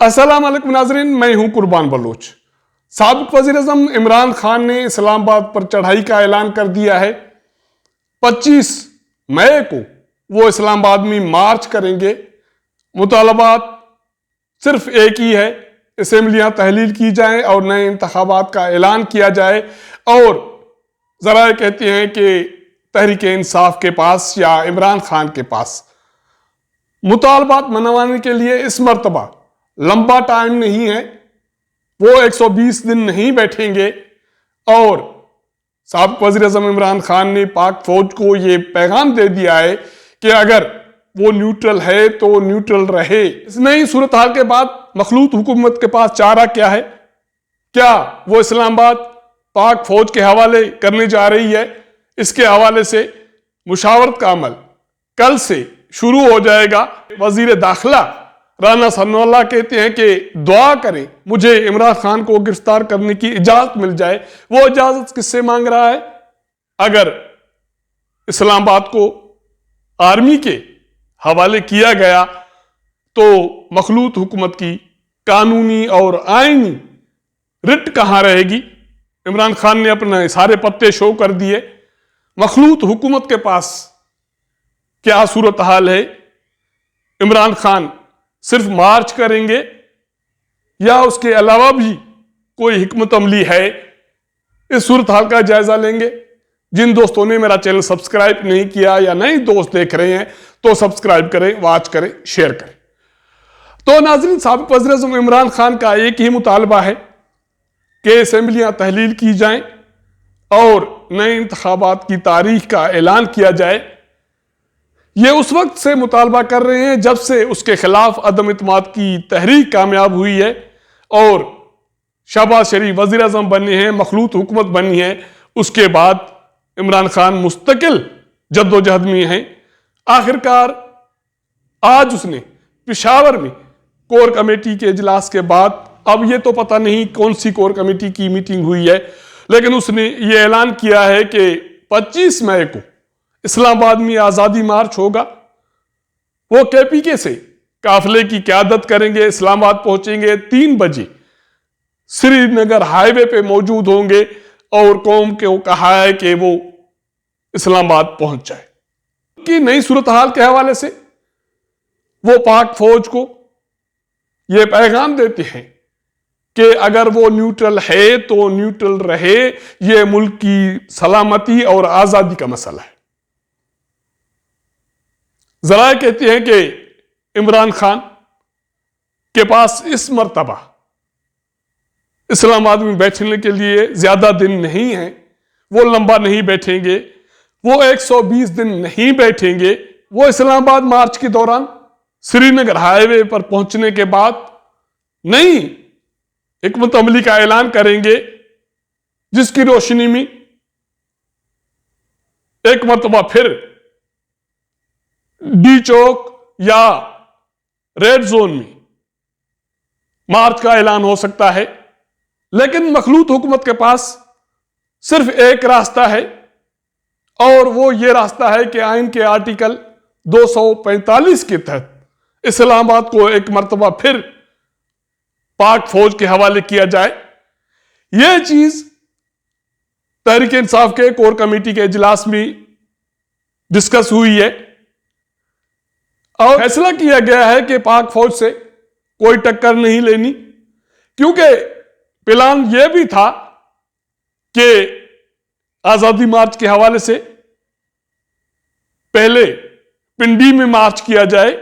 अस्सलाम वालेकुम नाज़रीन, मैं हूं कुर्बान बलोच। साबिक वज़ीर-ए-आज़म इमरान खान ने इस्लामाबाद पर चढ़ाई का ऐलान कर दिया है। 25 मई को वो इस्लामाबाद में मार्च करेंगे। मुतालबात सिर्फ एक ही है, असेंबलियां तहलील की जाएं और नए इंतखाबात का ऐलान किया जाए। और ज़रा कहते हैं कि तहरीक इंसाफ के पास या इमरान खान के पास मुतालबात मनवाने के लिए इस मरतबा लंबा टाइम नहीं है। वो 120 दिन नहीं बैठेंगे। और साबिक वज़ीर-ए-आज़म इमरान खान ने पाक फौज को ये पैगाम दे दिया है कि अगर वो न्यूट्रल है तो न्यूट्रल रहे। इस नई सूरत हाल के बाद मखलूत हुकूमत के पास चारा क्या है? क्या वो इस्लामाबाद पाक फौज के हवाले करने जा रही है? इसके हवाले से मुशावरत का अमल कल से शुरू हो जाएगा। वजीर दाखिला राना सनाउल्लाह कहते हैं कि दुआ करें मुझे इमरान खान को गिरफ्तार करने की इजाजत मिल जाए। वो इजाजत किससे मांग रहा है? अगर इस्लामाबाद को आर्मी के हवाले किया गया तो मखलूत हुकूमत की कानूनी और आईनी रिट कहां रहेगी? इमरान खान ने अपने सारे पत्ते शो कर दिए। मखलूत हुकूमत के पास क्या सूरत हाल है? इमरान खान सिर्फ मार्च करेंगे या उसके अलावा भी कोई हिकमत अमली है? इस सूरत हाल का जायजा लेंगे। जिन दोस्तों ने मेरा चैनल सब्सक्राइब नहीं किया या नए दोस्त देख रहे हैं तो सब्सक्राइब करें, वॉच करें, शेयर करें। तो नाज़रीन, साबिक वज़ीर-ए-आज़म इमरान खान का एक ही मुतालबा है कि असेंबलियां तहलील की जाएं और नए इंतखाबात की तारीख का ऐलान किया जाए। ये उस वक्त से मुतालबा कर रहे हैं जब से उसके खिलाफ अदम इत्माद की तहरीक कामयाब हुई है और शहबाज शरीफ वज़ीर-ए-आज़म बने हैं, मखलूत हुकूमत बनी है। उसके बाद इमरान खान मुस्तकिल जद्दोजहद में हैं। आखिरकार आज उसने पेशावर में कोर कमेटी के इजलास के बाद, अब ये तो पता नहीं कौन सी कोर कमेटी की मीटिंग हुई है, लेकिन उसने ये ऐलान किया है कि 25 मई को इस्लामाबाद में आज़ादी मार्च होगा। वो केपीके से काफिले की क़यादत करेंगे, इस्लामाबाद पहुंचेंगे 3 बजे, श्रीनगर हाईवे पे मौजूद होंगे और कौम को कहा है कि वो इस्लामाबाद पहुंच जाए। कि नई सूरत हाल के हवाले से वो पाक फौज को ये पैगाम देते हैं कि अगर वो न्यूट्रल है तो न्यूट्रल रहे। ये मुल्क की सलामती और आजादी का मसला है। जरा कहते हैं कि इमरान खान के पास इस मर्तबा इस्लामाबाद में बैठने के लिए ज्यादा दिन नहीं है। वो लंबा नहीं बैठेंगे, वो 120 दिन नहीं बैठेंगे। वो इस्लामाबाद मार्च के दौरान श्रीनगर हाईवे पर पहुंचने के बाद नई हिकमत अमली का ऐलान करेंगे, जिसकी रोशनी में एक मरतबा फिर डी चौक या रेड जोन में मार्च का ऐलान हो सकता है। लेकिन मखलूत हुकूमत के पास सिर्फ एक रास्ता है और वो ये रास्ता है कि आइन के आर्टिकल 245 के तहत इस्लामाबाद को एक मरतबा फिर पाक फौज के हवाले किया जाए। यह चीज तहरीक इंसाफ के कोर कमेटी के इजलास में डिस्कस हुई है और फैसला किया गया है कि पाक फौज से कोई टक्कर नहीं लेनी, क्योंकि प्लान यह भी था कि आजादी मार्च के हवाले से पहले पिंडी में मार्च किया जाए,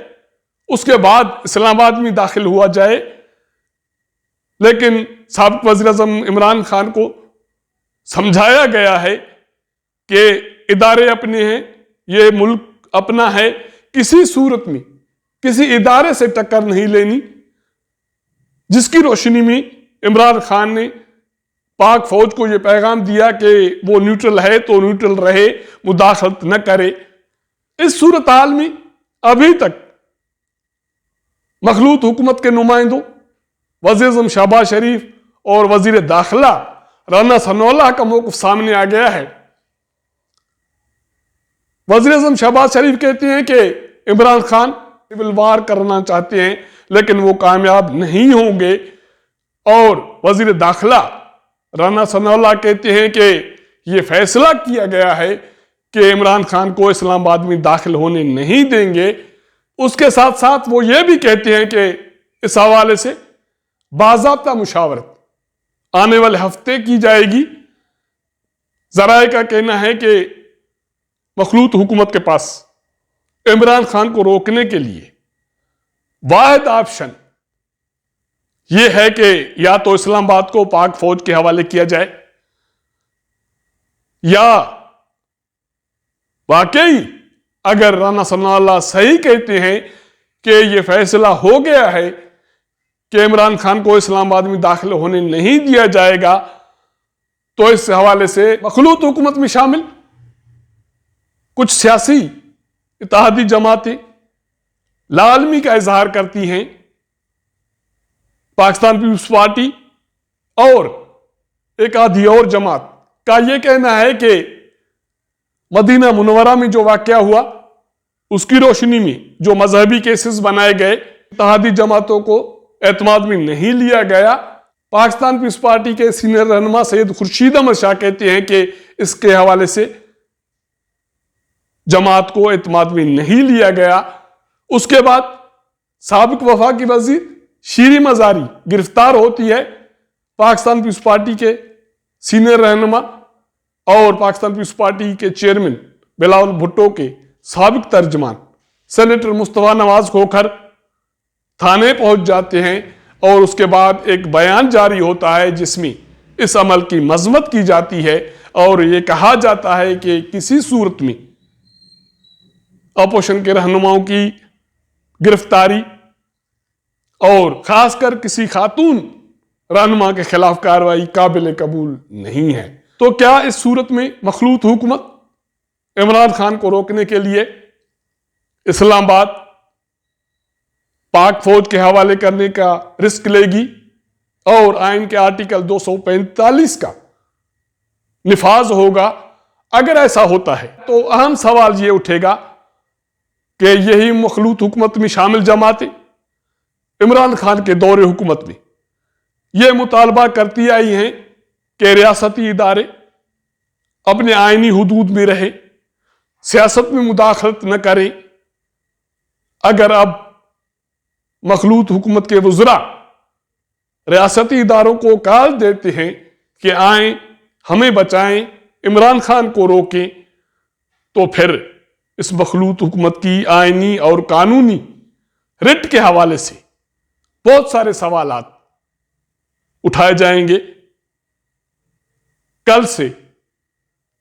उसके बाद इस्लामाबाद में दाखिल हुआ जाए। लेकिन साबिक वज़ीर-ए-आज़म इमरान खान को समझाया गया है कि इदारे अपने हैं, ये मुल्क अपना है, किसी सूरत में किसी इदारे से टक्कर नहीं लेनी। जिसकी रोशनी में इमरान खान ने पाक फौज को यह पैगाम दिया कि वो न्यूट्रल है तो न्यूट्रल रहे, मुदाखलत न करे। इस सूरत हाल में अभी तक मखलूत हुकूमत के नुमाइंदों वज़ीर-ए-आज़म शहबाज शरीफ और वजीर दाखिला राना सनाउल्लाह का मौक़िफ़ सामने आ गया है। वज़ीर-ए-आज़म शहबाज शरीफ कहते हैं कि इमरान खान सिविल वार करना चाहते हैं, लेकिन वो कामयाब नहीं होंगे। और वजीर दाखिला राना सनाउल्लाह कहते हैं कि ये फैसला किया गया है कि इमरान खान को इस्लामाबाद में दाखिल होने नहीं देंगे। उसके साथ साथ वो ये भी कहते हैं कि इस हवाले से बाज़ाब्ता मुशावरत आने वाले हफ्ते की जाएगी। जराए का कहना है कि मखलूत हुकूमत के पास इमरान खान को रोकने के लिए वाहिद ऑप्शन यह है कि या तो इस्लामाबाद को पाक फौज के हवाले किया जाए, या वाकई अगर राना सनाउल्लाह सही कहते हैं कि यह फैसला हो गया है कि इमरान खान को इस्लामाबाद में दाखिल होने नहीं दिया जाएगा, तो इस हवाले से मखलूत हुकूमत में शामिल कुछ सियासी इत्तेहादी जमातें लालमी का इजहार करती हैं। पाकिस्तान पीपुल्स पार्टी और एक आधी और जमात का यह कहना है कि मदीना मुनव्वरा में जो वाकया हुआ उसकी रोशनी में जो मजहबी केसेस बनाए गए, इत्तेहादी जमातों को एतमाद में नहीं लिया गया। पाकिस्तान पीपुल्स पार्टी के सीनियर रहनुमा सैयद खुर्शीद अहमद शाह कहते हैं कि इसके हवाले से जमात को एतमाद में नहीं लिया गया। उसके बाद साबिक वफाकी वजीर शीरी मजारी गिरफ्तार होती है। पाकिस्तान पीपुल्स पार्टी के सीनियर रहनुमा और पाकिस्तान पीपुल्स पार्टी के चेयरमैन बिलावल भुट्टो के साबिक तर्जमान सेनेटर मुस्तफा नवाज खोखर थाने पहुंच जाते हैं और उसके बाद एक बयान जारी होता है जिसमें इस अमल की मजम्मत की जाती है और यह कहा जाता है कि किसी सूरत में अपोजिशन के रहनुमाओं की गिरफ्तारी और खासकर किसी खातून रहनुमा के खिलाफ कार्रवाई काबिल कबूल नहीं है। तो क्या इस सूरत में मखलूत हुकूमत इमरान खान को रोकने के लिए इस्लामाबाद पाक फौज के हवाले करने का रिस्क लेगी और आइन के आर्टिकल 245 का निफाज होगा? अगर ऐसा होता है तो अहम सवाल यह उठेगा कि यही मखलूत हुकूमत में शामिल जमातें इमरान खान के दौरे हुकूमत में यह मुतालबा करती आई हैं कि रियासती इदारे अपने आइनी हुदूद में रहे, सियासत में मुदाखलत न करें। अगर अब मखलूत हुकूमत के वज़रा रियासती इदारों को कॉल देते हैं कि आए हमें बचाएं, इमरान खान को रोकें, तो फिर इस मखलूत हुकूमत की आइनी और कानूनी रिट के हवाले से बहुत सारे सवालात उठाए जाएंगे। कल से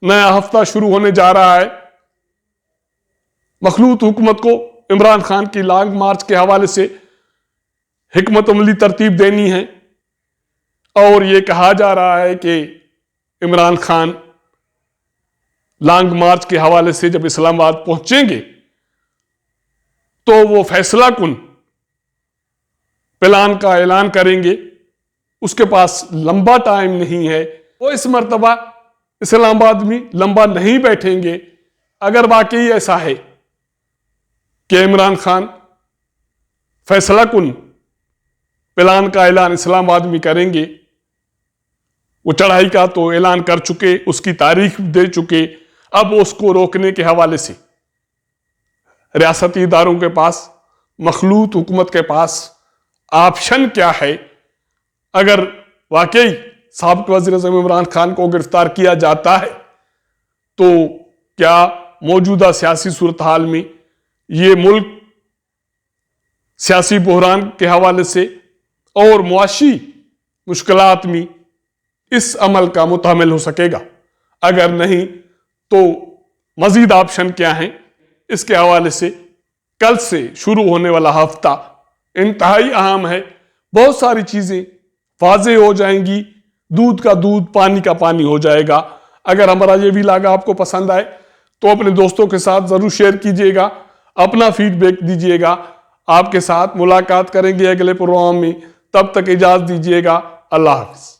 नया हफ्ता शुरू होने जा रहा है। मखलूत हुकूमत को इमरान खान की लॉन्ग मार्च के हवाले से हिकमत अमली तरतीब देनी है और यह कहा जा रहा है कि इमरान खान लॉन्ग मार्च के हवाले से जब इस्लामाबाद पहुंचेंगे तो वो फैसला कुन प्लान का ऐलान करेंगे। उसके पास लंबा टाइम नहीं है, वो इस मर्तबा इस्लामाबाद में लंबा नहीं बैठेंगे। अगर वाकई ऐसा है कि इमरान खान फैसला कुन प्लान का ऐलान इस्लामाबाद में करेंगे, वो चढ़ाई का तो ऐलान कर चुके, उसकी तारीख दे चुके, अब उसको रोकने के हवाले से रियासती इदारों के पास, मखलूत हुकूमत के पास ऑप्शन क्या है? अगर वाकई साबिक वज़ीर-ए-आज़म इमरान खान को गिरफ्तार किया जाता है तो क्या मौजूदा सियासी सूरत हाल में ये मुल्क सियासी बहरान के हवाले से और मुआशी मुश्किलात में इस अमल का मुतहम्मिल हो सकेगा? अगर नहीं तो मजीद ऑप्शन क्या हैं? इसके हवाले से कल से शुरू होने वाला हफ्ता इंतहाई अहम है। बहुत सारी चीजें वाज़े हो जाएंगी, दूध का दूध पानी का पानी हो जाएगा। अगर हमारा ये व्लॉग आपको पसंद आए तो अपने दोस्तों के साथ जरूर शेयर कीजिएगा, अपना फीडबैक दीजिएगा। आपके साथ मुलाकात करेंगे अगले प्रोग्राम में, तब तक इजाजत दीजिएगा। अल्लाह हाफिज।